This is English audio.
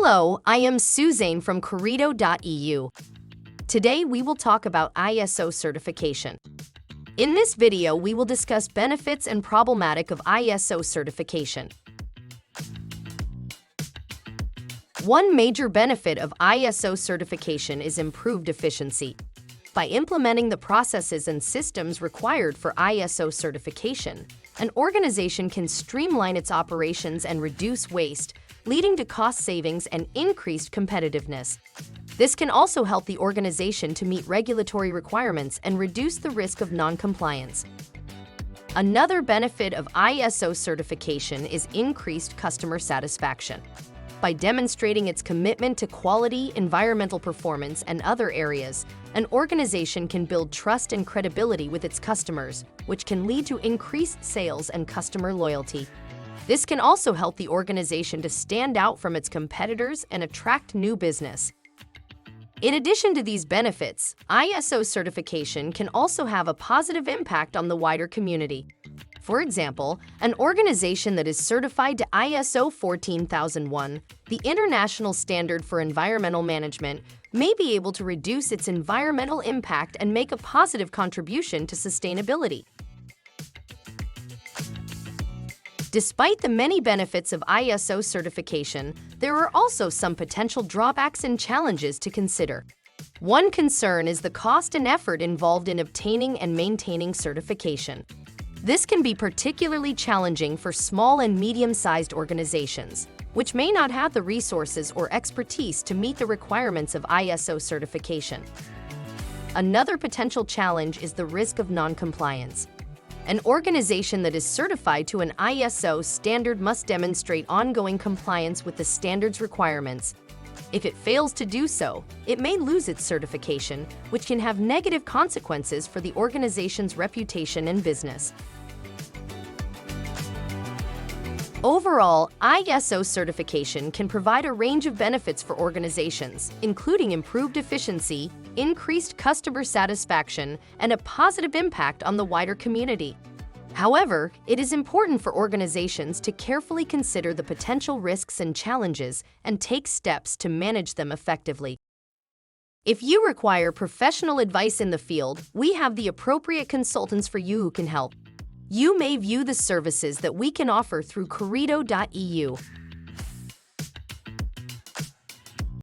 Hello, I am Suzanne from Corrido.eu. Today we will talk about ISO certification. In this video, we will discuss benefits and problematic of ISO certification. One major benefit of ISO certification is improved efficiency. By implementing the processes and systems required for ISO certification, an organization can streamline its operations and reduce waste, leading to cost savings and increased competitiveness. This can also help the organization to meet regulatory requirements and reduce the risk of non-compliance. Another benefit of ISO certification is increased customer satisfaction. By demonstrating its commitment to quality, environmental performance, and other areas, an organization can build trust and credibility with its customers, which can lead to increased sales and customer loyalty. This can also help the organization to stand out from its competitors and attract new business. In addition to these benefits, ISO certification can also have a positive impact on the wider community. For example, an organization that is certified to ISO 14001, the International Standard for Environmental Management, may be able to reduce its environmental impact and make a positive contribution to sustainability. Despite the many benefits of ISO certification, there are also some potential drawbacks and challenges to consider. One concern is the cost and effort involved in obtaining and maintaining certification. This can be particularly challenging for small and medium-sized organizations, which may not have the resources or expertise to meet the requirements of ISO certification. Another potential challenge is the risk of non-compliance. An organization that is certified to an ISO standard must demonstrate ongoing compliance with the standard's requirements. If it fails to do so, it may lose its certification, which can have negative consequences for the organization's reputation and business. Overall, ISO certification can provide a range of benefits for organizations, including improved efficiency, increased customer satisfaction, and a positive impact on the wider community. However, it is important for organizations to carefully consider the potential risks and challenges and take steps to manage them effectively. If you require professional advice in the field, we have the appropriate consultants for you who can help. You may view the services that we can offer through Corrido.eu.